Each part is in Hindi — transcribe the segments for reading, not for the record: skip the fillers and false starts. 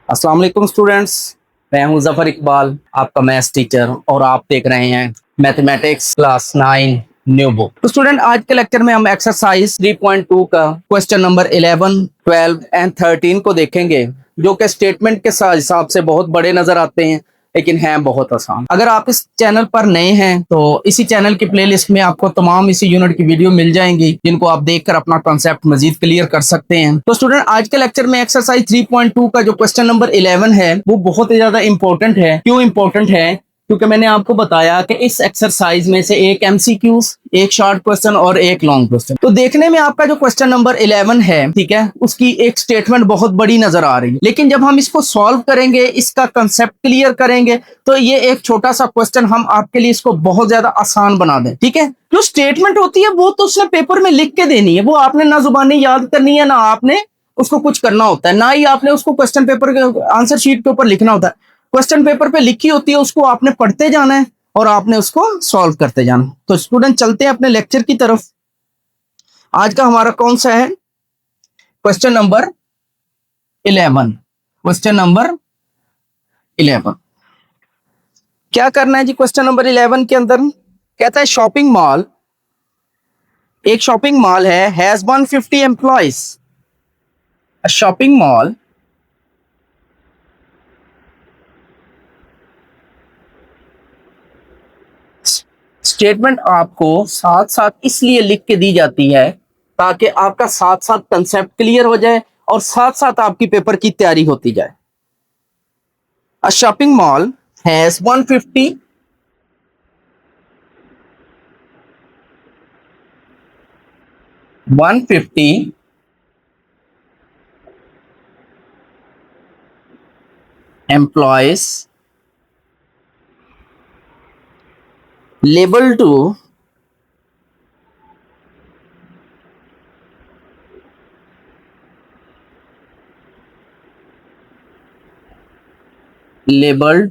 अस्सलाम वालेकुम स्टूडेंट्स, मैं हूं जफर इकबाल, आपका मैथ्स टीचर, और आप देख रहे हैं मैथमेटिक्स क्लास 9 न्यू बुक। तो स्टूडेंट, आज के लेक्चर में हम एक्सरसाइज 3.2 का क्वेश्चन नंबर 11, 12 एंड 13 को देखेंगे, जो कि स्टेटमेंट के हिसाब से बहुत बड़े नजर आते हैं लेकिन हैं बहुत आसान। अगर आप इस चैनल पर नए हैं तो इसी चैनल की प्लेलिस्ट में आपको तमाम इसी यूनिट की वीडियो मिल जाएंगी, जिनको आप देखकर अपना कॉन्सेप्ट मजीद क्लियर कर सकते हैं। तो स्टूडेंट, आज के लेक्चर में एक्सरसाइज 3.2 का जो क्वेश्चन नंबर 11 है वो बहुत ही ज्यादा इंपॉर्टेंट है। क्यों इंपॉर्टेंट है? क्योंकि मैंने आपको बताया कि इस एक्सरसाइज में से एक एमसीक्यूज, एक शॉर्ट क्वेश्चन और एक लॉन्ग क्वेश्चन। तो देखने में आपका जो क्वेश्चन नंबर 11 है, ठीक है, उसकी एक स्टेटमेंट बहुत बड़ी नजर आ रही है, लेकिन जब हम इसको सॉल्व करेंगे, इसका कंसेप्ट क्लियर करेंगे, तो ये एक छोटा सा क्वेश्चन हम आपके लिए इसको बहुत ज्यादा आसान बना दें। ठीक है, जो स्टेटमेंट होती है वो तो उसने पेपर में लिख के देनी है, वो आपने ना जुबानी याद करनी है, ना आपने उसको कुछ करना होता है, ना ही आपने उसको क्वेश्चन पेपर के आंसर शीट के ऊपर लिखना होता है। क्वेश्चन पेपर पे लिखी होती है, उसको आपने पढ़ते जाना है और आपने उसको सॉल्व करते जाना। तो स्टूडेंट, चलते हैं अपने लेक्चर की तरफ। आज का हमारा कौन सा है? Question number 11। क्वेश्चन नंबर 11 क्या करना है जी? क्वेश्चन नंबर 11 के अंदर कहता है शॉपिंग मॉल, एक शॉपिंग मॉल है, has 150 employees. Shopping mall statement आपको साथ साथ इसलिए लिख के दी जाती है ताकि आपका साथ साथ कंसेप्ट क्लियर हो जाए और साथ साथ आपकी पेपर की तैयारी होती जाए। A shopping mall has 150 employees labeled to labeled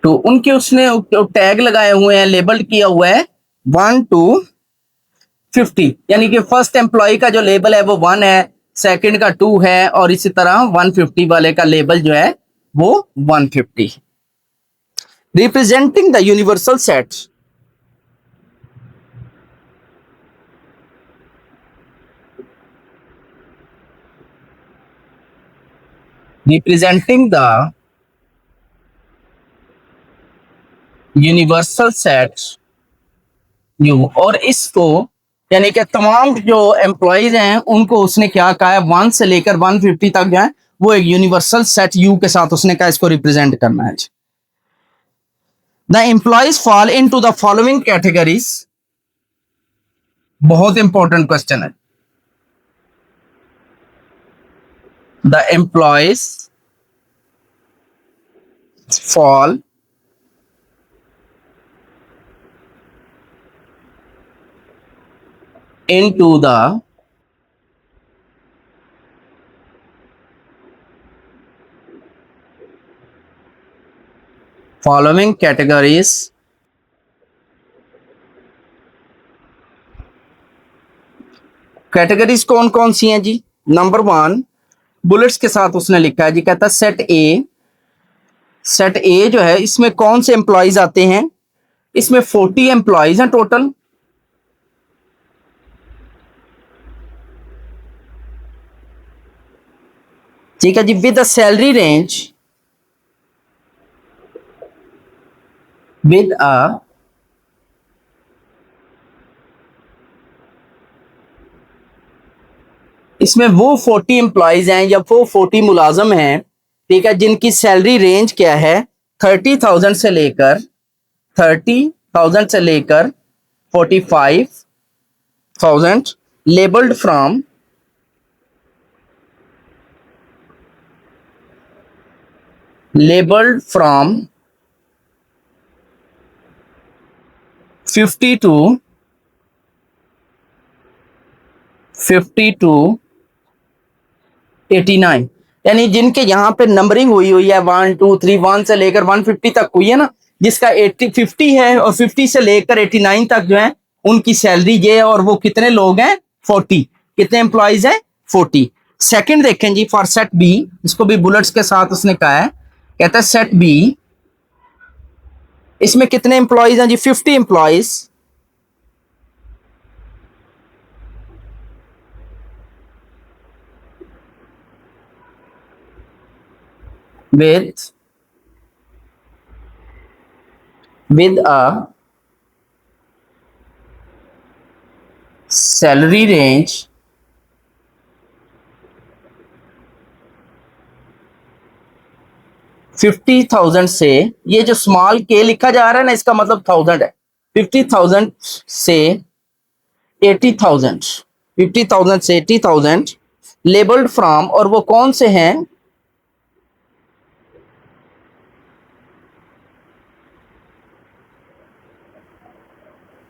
to, उनके उसने टैग लगाए हुए हैं, लेबल्ड किया हुआ है 1 to 50, यानी कि फर्स्ट एम्प्लॉय का जो लेबल है वो 1 है, सेकंड का 2 है, और इसी तरह 150 वाले का लेबल जो है वो 150। Representing the universal set, representing the universal set you, और इसको यानी कि तमाम जो एम्प्लॉइज हैं उनको उसने क्या कहा है, 1 से लेकर 150 तक जो है वो एक यूनिवर्सल सेट यू के साथ उसने कहा इसको रिप्रेजेंट करना है। The employees fall into the following categories, बहुत इंपॉर्टेंट क्वेश्चन है। The employees fall into the following categories, categories कौन कौन सी हैं जी? नंबर 1 बुलेट्स के साथ उसने लिखा है जी, कहता है सेट ए। सेट ए जो है इसमें कौन से एम्प्लॉइज आते हैं? इसमें 40 एम्प्लॉइज हैं टोटल। ठीक है जी, with salary range, with a इसमें वो 40 एम्प्लॉइज हैं या वो 40 मुलाजम हैं, ठीक है, जिनकी सैलरी रेंज क्या है, 30,000 से लेकर 45,000 लेबल्ड फ्रॉम 50 to 89, यानी जिनके यहाँ पे नंबरिंग हुई हुई है 1 2 3 1 से लेकर 150 तक हुई है ना, जिसका 50 है और 50 से लेकर 89 तक जो है उनकी सैलरी ये है, और वो कितने लोग हैं? 40। कितने एम्प्लॉइज हैं? 40। सेकंड देखें जी, फॉर सेट बी, इसको भी बुलेट्स के साथ उसने कहा है, कहता है सेट बी, इसमें कितने एम्प्लॉइज हैं जी, 50 employees, with a salary range $50,000 से, ये जो स्मॉल के लिखा जा रहा है ना, इसका मतलब 1000 है, 50,000 से 80,000, 50,000 से 80,000 लेबल्ड फ्रॉम, और वो कौन से हैं,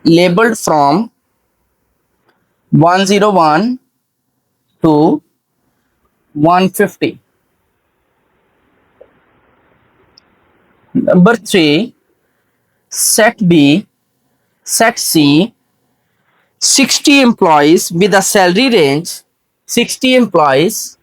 labelled from 101 to 150. Number 3, set B, set C, 60 employees with a salary range, 60 employees,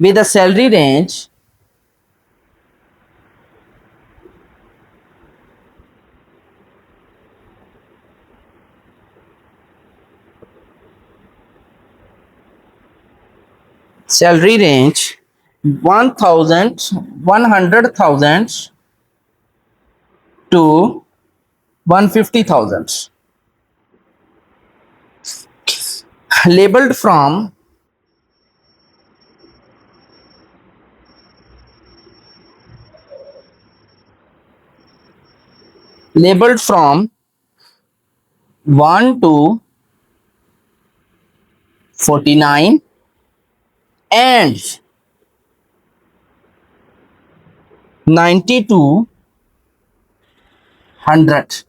with a salary range $100,000 to $150,000, labeled from 1 to 49 and 90 to 100,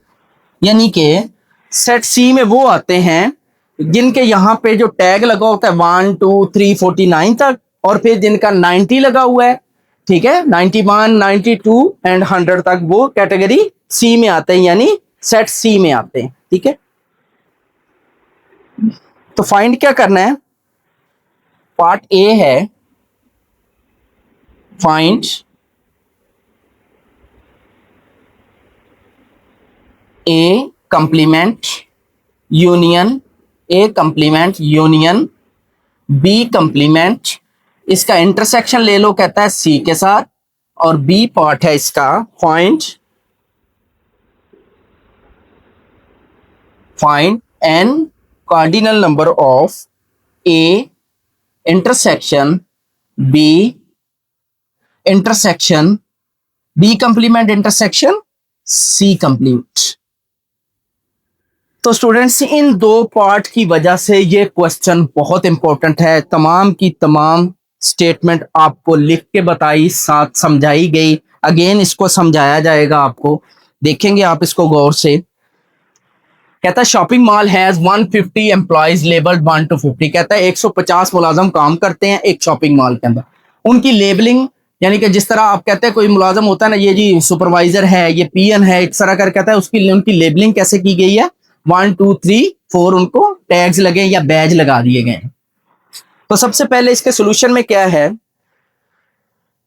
यानी कि सेट सी में वो आते हैं जिनके यहाँ पे जो टैग लगा होता है 1 2 3 49 तक, और फिर जिनका 90 लगा हुआ है, ठीक है, 91 92 एंड 100 तक, वो कैटेगरी सी में आते हैं, यानी सेट सी में आते हैं, ठीक है। तो फाइंड क्या करना है, पार्ट ए है, फाइंड ए कंप्लीमेंट यूनियन, ए कंप्लीमेंट यूनियन बी कंप्लीमेंट, इसका इंटरसेक्शन ले लो, कहता है सी के साथ, और बी पार्ट है इसका, find an cardinal number of A intersection B complement intersection C complement. तो स्टूडेंट्स, इन दो पार्ट की वजह से ये क्वेश्चन बहुत इंपॉर्टेंट है। तमाम की तमाम स्टेटमेंट आपको लिख के बताई, साथ समझाई गई, अगेन इसको समझाया जाएगा आपको, देखेंगे आप इसको गौर से। कहता है shopping mall has 150 employees labelled 1 to 50, कहता है 150 मुलाजम काम करते हैं एक शॉपिंग मॉल के अंदर। उनकी लेबलिंग, यानी कि जिस तरह आप कहते हैं कोई मुलाजम होता है ना, ये जी सुपरवाइजर है, ये पीएन है, इस तरह कर कहता है उसकी उनकी लेबलिंग कैसे की गई है, 1 2 3 4 उनको टैग्स लगे या बैज लगा दिए गए। तो सबसे पहले इसके सोल्यूशन में क्या है,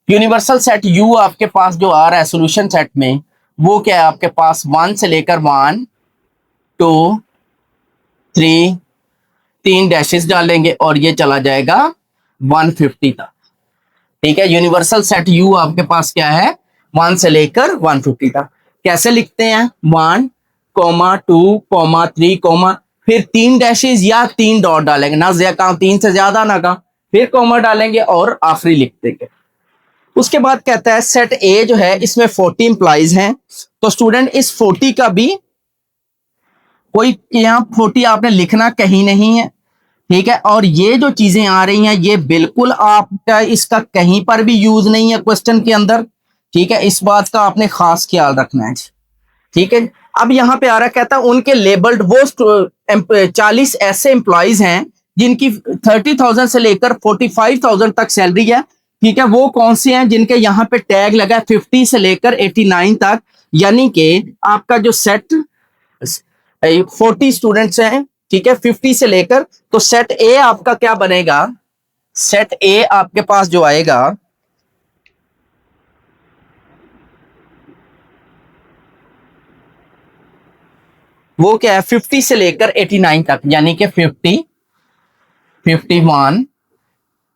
यूनिवर्सल सेट यू आपके पास जो आ रहा है सोल्यूशन सेट में, वो क्या है आपके पास, 1 से लेकर 1 2 3 3 डैशेस डालेंगे और ये चला जाएगा 150 तक, ठीक है। यूनिवर्सल सेट यू आपके पास क्या है, 1 से लेकर 150 तक। कैसे लिखते हैं, 1 2 3 फिर 3 डैशेस या 3 डॉट डालेंगे, ना कहा 3 से ज्यादा ना कहा, फिर कॉमा डालेंगे और आखिरी लिख देंगे। उसके बाद कहता है सेट ए जो है इसमें 40 इंप्लाइज हैं, तो स्टूडेंट इस 40 का भी कोई यहाँ 40 आपने लिखना कहीं नहीं है, ठीक है। और ये जो चीजें आ रही हैं ये बिल्कुल आपका इसका कहीं पर भी यूज नहीं है क्वेश्चन के अंदर, ठीक है। इस बात का आपने खास ख्याल रखना है, ठीक है। अब यहाँ पे आ रहा कहता है उनके लेबल्ड वो 40 ऐसे एम्प्लॉइज हैं जिनकी 30,000 से लेकर 45,000 तक सैलरी है, ठीक है, वो कौन से हैं जिनके यहाँ पे टैग लगा है 50 से लेकर 89 तक, यानी कि आपका जो सेट 40 स्टूडेंट्स हैं, ठीक है, 50 से लेकर, तो सेट ए आपका क्या बनेगा, सेट ए आपके पास जो आएगा वो क्या है 50 से लेकर 89 तक, यानी कि 50, 51,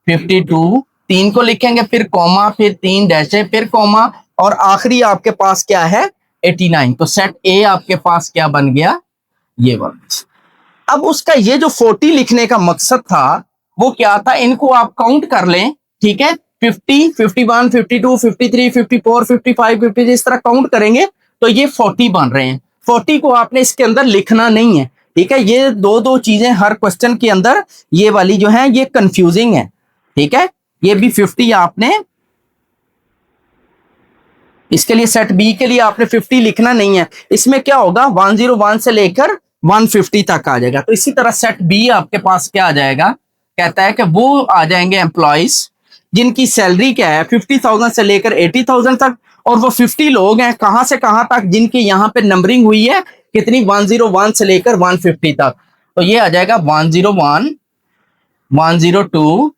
52, तीन को लिखेंगे, फिर कॉमा, फिर तीन डैश है, फिर कॉमा, और आखिरी आपके पास क्या है 89। तो सेट ए आपके पास क्या बन गया, ये वाला। अब उसका ये जो 40 लिखने का मकसद था वो क्या था, इनको आप काउंट कर लें, ठीक है, 50, 51, 52, 53, 54, 55, 56 इस तरह काउंट करेंगे तो ये 40 बन रहे हैं। 40 को आपने इसके अंदर लिखना नहीं है, ठीक है, ये दो दो चीजें हर क्वेश्चन के अंदर ये वाली जो है ये कंफ्यूजिंग है, ठीक है। ये भी 50 आपने, इसके लिए सेट बी के लिए आपने 50 लिखना नहीं है, इसमें क्या होगा 101 से लेकर 150 तक आ जाएगा। तो इसी तरह सेट बी आपके पास क्या आ जाएगा, कहता है कि वो आ जाएंगे एम्प्लॉइज जिनकी सैलरी क्या है 50,000 से लेकर 80,000 तक, और वो 50 लोग हैं कहां से कहां तक, जिनकी यहाँ पे नंबरिंग हुई है कितनी 101 से लेकर 150 तक। तो ये आ जाएगा 101, 102,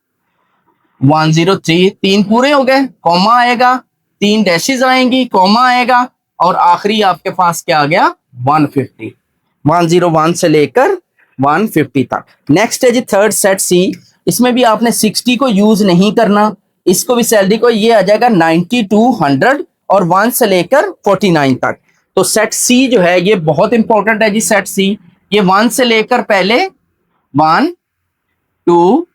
103, तीन पूरे हो गए, कॉमा आएगा, तीन डैशेज आएंगी, कॉमा आएगा, और आखिरी आपके पास क्या आ गया 150, 101 से लेकर 150 तक। नेक्स्ट है जी थर्ड सेट सी, इसमें भी आपने 60 को यूज नहीं करना, इसको भी सैलरी को ये आ जाएगा 90 to 100 और 1 से लेकर 49 तक। तो सेट सी जो है ये बहुत इंपॉर्टेंट है जी, सेट सी ये 1 से लेकर पहले 1, 2,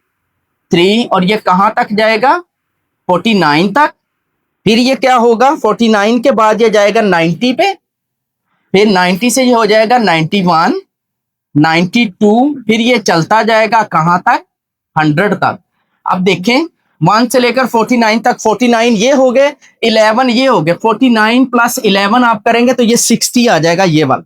3 और ये कहां तक जाएगा 49 तक, फिर ये क्या होगा 49 के बाद ये जाएगा 90 पे, फिर 90 से ये हो जाएगा 91, 92, फिर ये चलता जाएगा कहां तक 100 तक। अब देखें 1 से लेकर 49 तक, 49 ये हो गए, 11 ये हो गए, 49 प्लस 11 आप करेंगे तो ये 60 आ जाएगा ये वाला,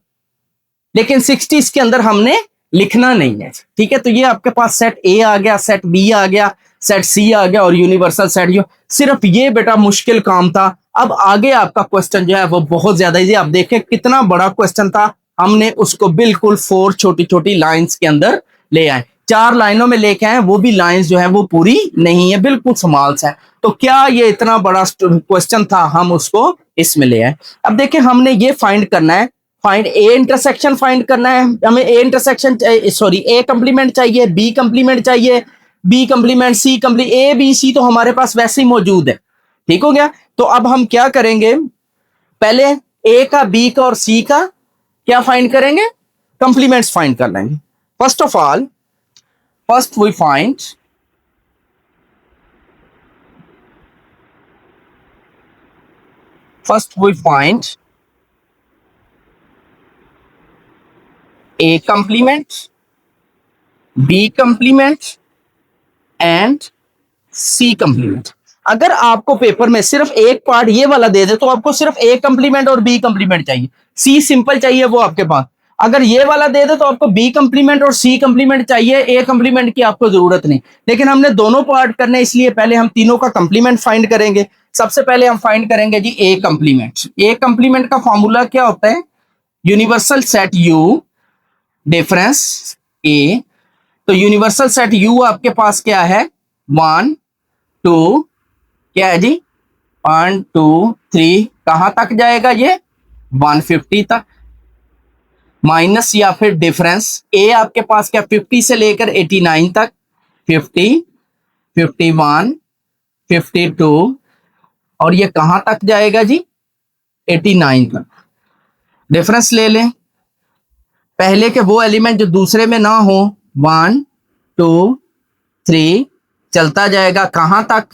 लेकिन 60 इसके अंदर हमने लिखना नहीं है, ठीक है। तो ये आपके पास सेट ए आ गया, सेट बी आ गया, सेट सी आ गया और यूनिवर्सल सेट। जो सिर्फ ये बेटा मुश्किल काम था, अब आगे आपका क्वेश्चन जो है वो बहुत ज्यादा इजी। आप देखें कितना बड़ा क्वेश्चन था, हमने उसको बिल्कुल 4 छोटी छोटी लाइंस के अंदर ले आए, 4 लाइनों में लेके आए, वो भी लाइंस जो है वो पूरी नहीं है, बिल्कुल समाल सा है। तो क्या ये इतना बड़ा क्वेश्चन था, हम उसको इसमें ले आए। अब देखें हमने ये फाइंड करना है, फाइंड ए इंटरसेक्शन फाइंड करना है हमें, A intersection sorry A complement चाहिए, बी कंप्लीमेंट चाहिए, B complement C complement, A B C तो हमारे पास वैसे ही मौजूद है, ठीक हो गया। तो अब हम क्या करेंगे, पहले ए का, बी का और सी का क्या फाइंड करेंगे, कंप्लीमेंट्स फाइंड कर लेंगे। First of all first we find A complement, B complement and C complement। अगर आपको पेपर में सिर्फ एक पार्ट ये वाला दे दे तो आपको सिर्फ A complement और B complement चाहिए, C सिंपल चाहिए वो आपके पास। अगर ये वाला दे दे तो आपको B complement और C complement चाहिए, A complement की आपको जरूरत नहीं। लेकिन हमने दोनों पार्ट करने, इसलिए पहले हम तीनों का कंप्लीमेंट फाइंड करेंगे। सबसे पहले हम फाइंड करेंगे जी A complement। A complement का फॉर्मूला क्या होता है, यूनिवर्सल सेट U डिफरेंस ए। तो यूनिवर्सल सेट यू आपके पास क्या है 1, 2, क्या है जी 1, 2, 3, कहां तक जाएगा ये 150 तक, माइनस या फिर डिफरेंस ए आपके पास क्या 50 से लेकर 89 तक, 50, 51, 52 और ये कहां तक जाएगा जी 89 तक। डिफरेंस ले लें, पहले के वो एलिमेंट जो दूसरे में ना हो, 1, 2, 3 चलता जाएगा कहां तक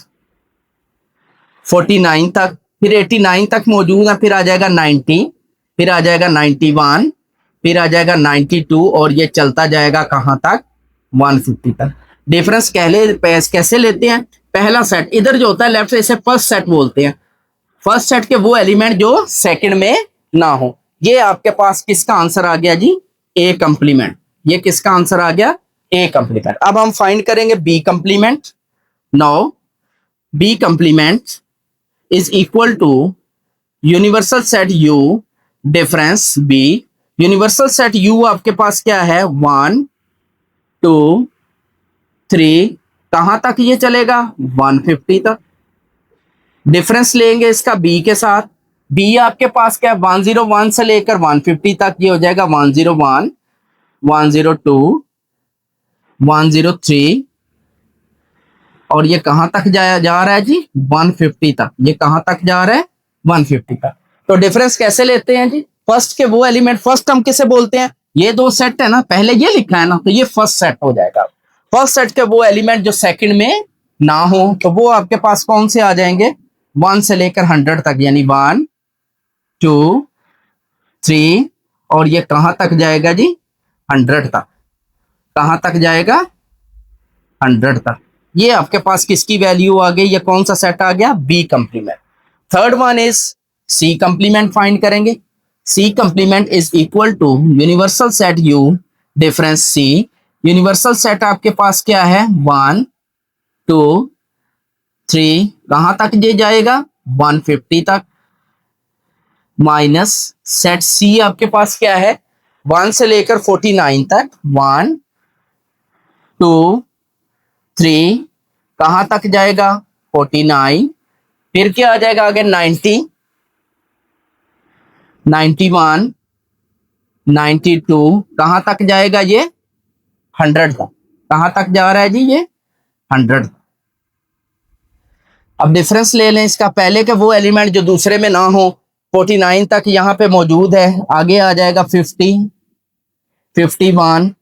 49 तक, फिर 89 तक मौजूद है, फिर आ जाएगा 90, फिर आ जाएगा 91, फिर आ जाएगा 92 और ये चलता जाएगा कहां तक 150 तक। डिफरेंस कैसे लेते हैं, पहला सेट इधर जो होता है लेफ्ट से, इसे फर्स्ट सेट बोलते हैं। फर्स्ट सेट के वो एलिमेंट जो सेकंड में ना हो। ये आपके पास किसका आंसर आ गया जी ए कंप्लीमेंट, ये किसका आंसर आ गया ए कंप्लीमेंट। अब हम फाइंड करेंगे B complement. Now B complement is equal to universal set U difference B. Universal set U आपके पास क्या है, 1 2 3, कहां तक ये चलेगा, 150 तक। डिफरेंस लेंगे इसका बी के साथ, बी आपके पास क्या है, 101 से लेकर 150 तक, ये हो जाएगा 101 102 103, और ये कहां तक जा रहा है जी, 150 तक। ये कहां तक जा रहा है, 150 तक। तो डिफरेंस कैसे लेते हैं जी, फर्स्ट के वो एलिमेंट, फर्स्ट हम किसे बोलते हैं, ये दो सेट है ना, पहले ये लिखा है ना, तो ये फर्स्ट सेट हो जाएगा। फर्स्ट सेट के वो एलिमेंट जो सेकंड में ना हो, तो वो आपके पास कौन से आ जाएंगे, 1 से लेकर 100 तक, यानी 1 2 3, और ये कहां तक जाएगा जी, 100 तक। कहां तक जाएगा, 100 तक। ये आपके पास किसकी वैल्यू आ गई, ये कौन सा सेट आ गया, B complement. Third one is C complement find करेंगे। C complement is equal to universal set U difference C. Universal set आपके पास क्या है, 1 2 3, कहां तक ये जाएगा, 150 तक, माइनस सेट सी आपके पास क्या है, 1 से लेकर 49 तक, 1 2 3, कहां तक जाएगा, 49, फिर क्या आ जाएगा आगे, 90 91 92, कहां तक जाएगा ये, 100 तक। कहां तक जा रहा है जी ये, 100 तक। अब डिफरेंस ले लें इसका, पहले के वो एलिमेंट जो दूसरे में ना हो, 49 तक यहां पे मौजूद है, आगे आ जाएगा 50 51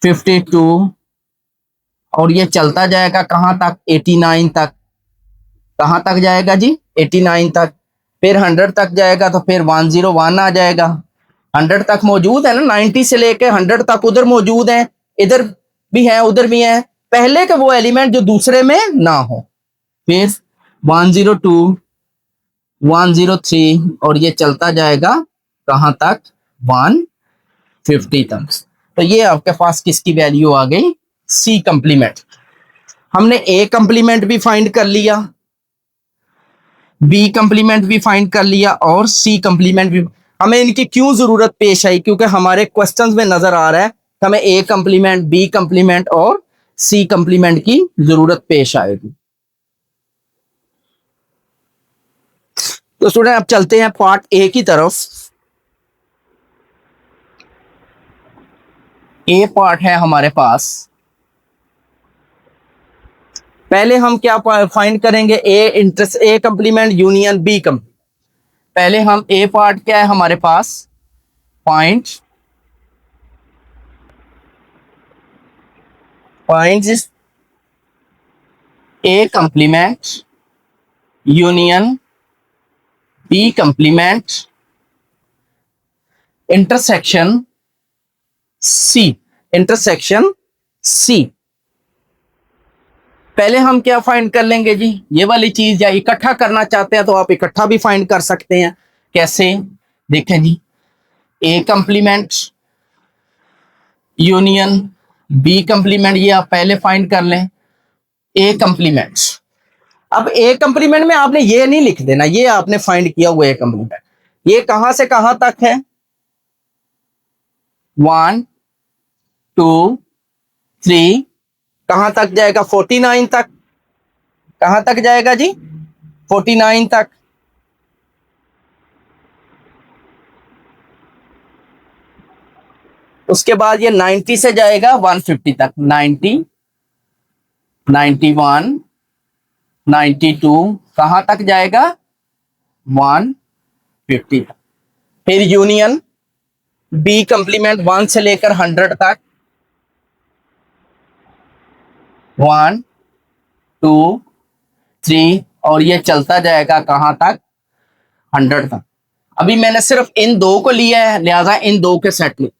52, और ये चलता जाएगा कहां तक, 89 तक। कहां तक जाएगा जी, 89 तक। फिर 100 तक जाएगा, तो फिर 101 आ जाएगा। 100 तक मौजूद है ना, 90 से लेकर 100 तक उधर मौजूद है, इधर भी है उधर भी है, पहले के वो एलिमेंट जो दूसरे में ना हो। फिर 102 103, और ये चलता जाएगा कहां तक, 150 तक। तो ये आपके पास किसकी वैल्यू आ गई, सी कंप्लीमेंट। हमने ए कंप्लीमेंट भी फाइंड कर लिया, बी कंप्लीमेंट भी फाइंड कर लिया, और सी कंप्लीमेंट भी। हमें इनकी क्यों जरूरत पेश आई, क्योंकि हमारे क्वेश्चंस में नजर आ रहा है कि हमें ए कंप्लीमेंट, बी कंप्लीमेंट और सी कंप्लीमेंट की जरूरत पेश आएगी। तो स्टूडेंट अब चलते हैं पार्ट ए की तरफ। ए पार्ट है हमारे पास, पहले हम क्या फाइंड करेंगे, A intersection, A complement union B complement. पहले हम ए पार्ट क्या है हमारे पास, point A complement union B complement intersection C, intersection C. पहले हम क्या फाइंड कर लेंगे जी, ये वाली चीज, या इकट्ठा करना चाहते हैं तो आप इकट्ठा भी फाइंड कर सकते हैं। कैसे, देखें जी, ए कंप्लीमेंट यूनियन बी कंप्लीमेंट, ये आप पहले फाइंड कर लें। ए कंप्लीमेंट, अब ए कंप्लीमेंट में आपने ये नहीं लिख देना, ये आपने फाइंड किया हुआ ए कंप्लीमेंट, ये कहां से कहां तक है, 1 2 3, कहां तक जाएगा, 49 तक। कहां तक जाएगा जी, 49 तक। उसके बाद ये 90 से जाएगा 150 तक, 90 91 92, कहां तक जाएगा, 150 तक। फिर यूनियन बी कंप्लीमेंट 1 से लेकर 100 तक, 1 2 3, और ये चलता जाएगा कहां तक, 100 तक। अभी मैंने सिर्फ इन दो को लिया है, लिहाजा इन दो के सेट में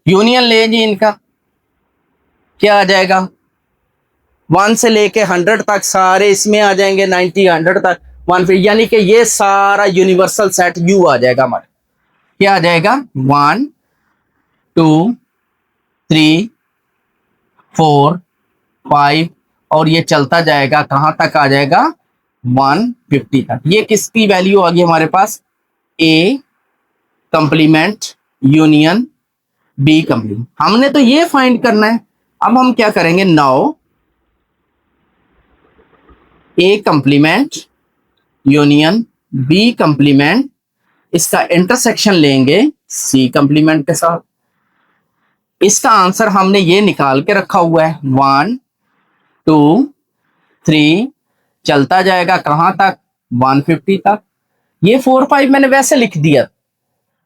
यूनियन ले जी, इनका क्या आ जाएगा, 1 से लेके 100 तक सारे इसमें आ जाएंगे, 90 100 तक 150, यानी कि ये सारा यूनिवर्सल सेट यू आ जाएगा हमारा। क्या आ जाएगा, 1 2 3 4 5, और ये चलता जाएगा, कहां तक आ जाएगा, 150 तक। ये किसकी वैल्यू आ गई हमारे पास, ए कंप्लीमेंट यूनियन बी कंप्लीमेंट। हमने तो ये फाइंड करना है। अब हम क्या करेंगे, नाउ ए कंप्लीमेंट यूनियन बी कंप्लीमेंट, इसका इंटरसेक्शन लेंगे सी कंप्लीमेंट के साथ। इसका आंसर हमने ये निकाल के रखा हुआ है, 1 2 3, चलता जाएगा कहां तक, 150 तक। ये 4 5 मैंने वैसे लिख दिया,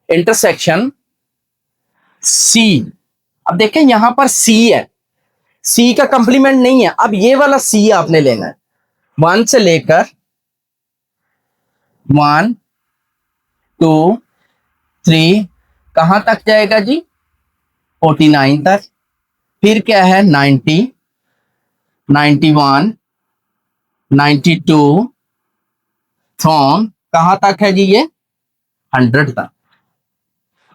इंटरसेक्शन सी। अब देखें यहां पर सी है, सी का कंप्लीमेंट नहीं है। अब ये वाला सी आपने लेना है, 1 से लेकर 1 2 3 कहां तक जाएगा जी, 49 तक। फिर क्या है, 90 91 92 फ्रॉम कहां तक है जी, ये 100 तक।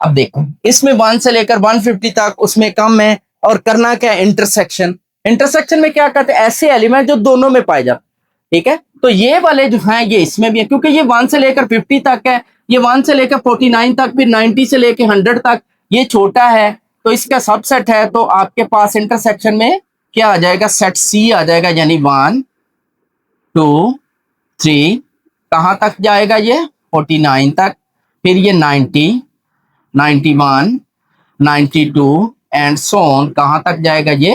अब देखो इसमें 1 से लेकर 150 तक, उसमें कम है। और करना क्या है, इंटरसेक्शन। इंटरसेक्शन में क्या करते हैं, ऐसे एलिमेंट जो दोनों में पाए जाते, ठीक है। तो ये वाले जो हैं ये इसमें भी है, क्योंकि ये 1 से लेकर 50 तक है, ये 1 से लेकर 49 तक, फिर 90 से लेकर 100 तक, ये छोटा है तो इसका सबसेट है। तो आपके पास इंटरसेक्शन में क्या आ जाएगा, सेट सी आ जाएगा, यानी 1 2 3 कहां तक जाएगा, ये 49 तक। फिर ये 90 91 92 एंड सो ऑन कहां तक जाएगा, ये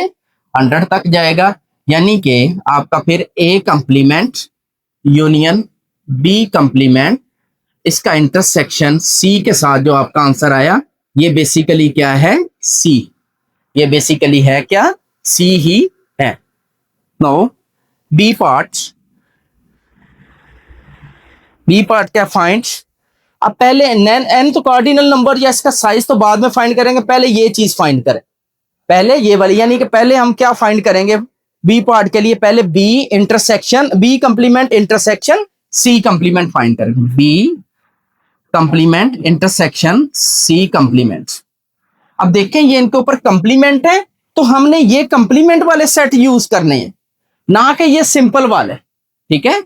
100 तक जाएगा। यानी कि आपका फिर ए कंप्लीमेंट यूनियन बी कंप्लीमेंट, इसका इंटरसेक्शन सी के साथ जो आपका आंसर आया, ये बेसिकली क्या है, सी। ये बेसिकली है क्या, सी ही है। No B part, B part क्या, फाइंड। अब पहले एन तो कार्डिनल नंबर या इसका साइज तो बाद में फाइंड करेंगे, पहले ये चीज फाइंड करें, पहले ये वाली। यानी कि पहले हम क्या फाइंड करेंगे बी पार्ट के लिए, पहले B intersection B complement intersection C complement find करेंगे। B complement intersection C complement. अब देखें ये इनके ऊपर कंप्लीमेंट है, तो हमने ये कंप्लीमेंट वाले सेट यूज करने हैं, ना कि ये सिंपल वाले, ठीक है।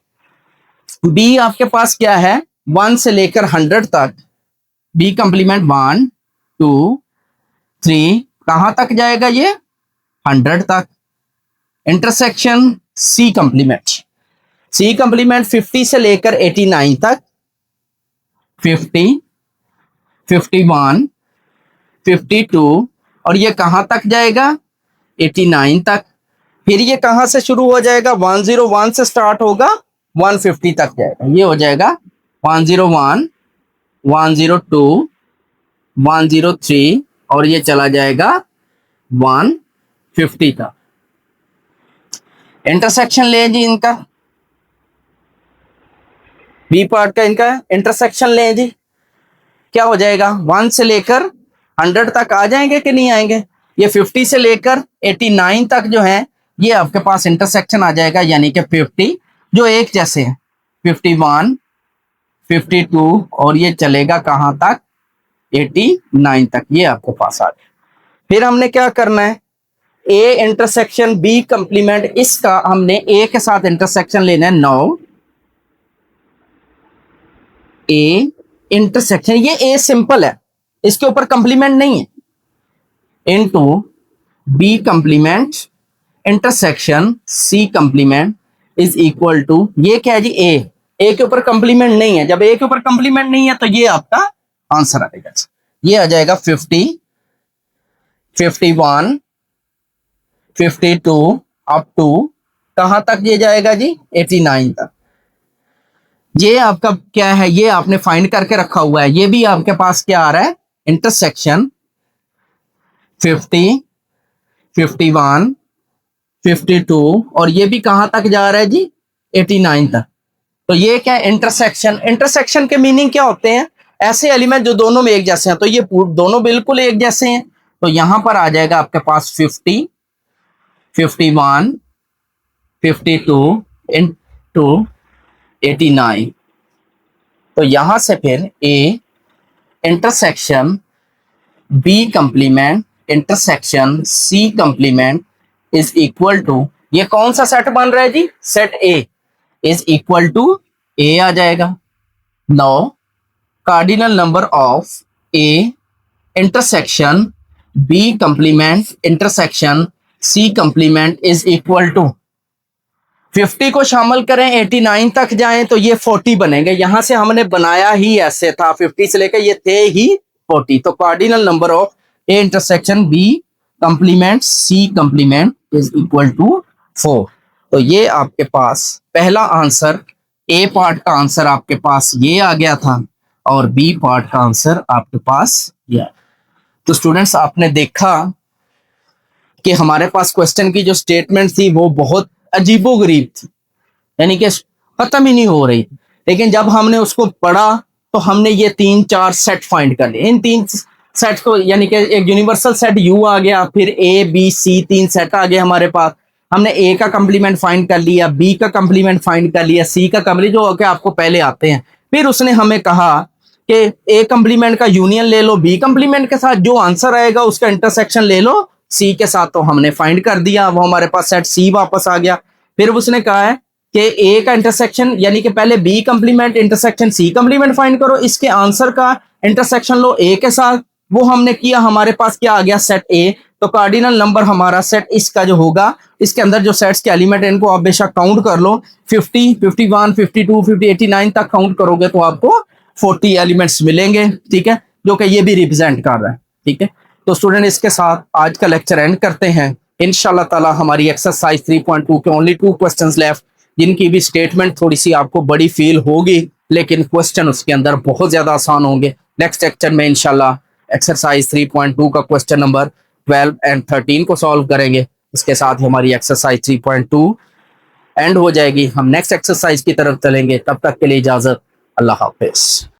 बी आपके पास क्या है, 1 से लेकर 100 तक, बी कंप्लीमेंट 1 2 3 कहां तक जाएगा, ये 100 तक। Intersection C complement, C complement 50 से लेकर 89 तक, 50 51 52 और ये कहां तक जाएगा, 89 तक। फिर ये कहां से शुरू हो जाएगा, 101 से स्टार्ट होगा, 150 तक जाएगा। ये हो जाएगा 101 102 103 और ये चला जाएगा 150 तक। इंटरसेक्शन ले जी इनका, बी पार्ट का इनका इंटरसेक्शन ले जी, क्या हो जाएगा, 1 से लेकर 100 तक आ जाएंगे कि नहीं आएंगे। ये 50 से लेकर 89 तक जो है ये आपके पास इंटरसेक्शन आ जाएगा, यानी कि 50 जो एक जैसे हैं, 51 52 और ये चलेगा कहां तक, 89 तक, ये आपके पास आ गया। फिर हमने क्या करना है, ए इंटरसेक्शन बी कंप्लीमेंट, इसका हमने ए के साथ इंटरसेक्शन लेना है 9, ए इंटरसेक्शन, ये ए सिंपल है, इसके ऊपर कंप्लीमेंट नहीं है, into B complement intersection C complement is equal to, ये क्या है जी, ए के ऊपर कंप्लीमेंट नहीं है। जब ए के ऊपर कंप्लीमेंट नहीं है तो ये आपका आंसर आएगा, ये आ जाएगा 50 51 52 अप टू कहां तक ये जाएगा जी, 89 तक। ये आपका क्या है, ये आपने फाइंड करके रखा हुआ है। ये भी आपके पास क्या आ रहा है, इंटरसेक्शन 50 51 52 और ये भी कहां तक जा रहा है जी, 89 तक। तो ये क्या है, इंटरसेक्शन। इंटरसेक्शन के मीनिंग क्या होते हैं, ऐसे एलिमेंट जो दोनों में एक जैसे हैं। तो ये दोनों बिल्कुल एक जैसे हैं, तो यहां पर आ जाएगा आपके पास 50 51 52 इनटू 89। तो यहां से फिर A intersection B complement intersection C complement is equal to, ये कौन सा सेट बन रहा है जी? Set A is equal to A आ जाएगा। Now cardinal number of A intersection B complement intersection C complement is equal to 50 को शामिल करें 89 तक जाएं तो ये 40 बनेंगे। यहां से हमने बनाया ही ऐसे था, 50 से लेकर ये थे ही 40। तो cardinal number of A intersection B complement C complement is equal to 4। तो ये आपके पास पहला आंसर, ए पार्ट का आंसर आपके पास ये आ गया था और बी पार्ट का आंसर आपके पास ये। तो स्टूडेंट्स आपने देखा कि हमारे पास क्वेश्चन की जो स्टेटमेंट थी वो बहुत अजीबोगरीब थी, यानी कि खत्म ही नहीं हो रही। लेकिन जब हमने उसको पढ़ा तो हमने ये 3-4 सेट फाइंड कर लिए। इन 3 सेट को, यानी कि एक यूनिवर्सल सेट यू आ गया, फिर ए बी सी 3 सेट आ गए हमारे पास। हमने ए का कंप्लीमेंट फाइंड कर लिया, बी का कंप्लीमेंट फाइंड कर लिया, सी का कंप्लीमेंट जो कि आपको पहले आते हैं। फिर उसने हमें कहा कि ए कंप्लीमेंट का यूनियन ले लो बी कंप्लीमेंट के साथ, जो आंसर आएगा उसका इंटरसेक्शन ले लो सी के साथ। तो हमने फाइंड कर दिया, वो हमारे पास सेट सी वापस आ गया। फिर उसने कहा है कि ए का इंटरसेक्शन, यानी कि पहले B complement intersection C complement find करो, इसके आंसर का इंटरसेक्शन लो ए के साथ। वो हमने किया, हमारे पास क्या आ गया? सेट ए। तो कार्डिनल नंबर हमारा सेट इसका जो होगा, इसके अंदर जो सेट्स के एलिमेंट है इनको आप बेशक काउंट कर लो, 50, 51, 52, 50, 89 तक काउंट करोगे तो आपको 40 एलिमेंट्स मिलेंगे, ठीक है, जो कि ये भी रिप्रेजेंट कर रहा है, ठीक है। तो स्टूडेंट इसके साथ आज का लेक्चर एंड करते हैं। इंशाल्लाह ताला हमारी एक्सरसाइज 3.2 के ओनली 2 क्वेश्चंस लेफ्ट, जिनकी भी स्टेटमेंट थोड़ी सी आपको बड़ी फील होगी, लेकिन क्वेश्चन उसके अंदर बहुत ज्यादा आसान होंगे। नेक्स्ट लेक्चर में इंशाल्लाह एक्सरसाइज 3.2 का क्वेश्चन नंबर 12 एंड 13 को सॉल्व करेंगे। इसके साथ ही हमारी एक्सरसाइज 3.2 एंड हो जाएगी। हम नेक्स्ट एक्सरसाइज की तरफ चलेंगे। तब तक के लिए इजाजत, अल्लाह हाफिज।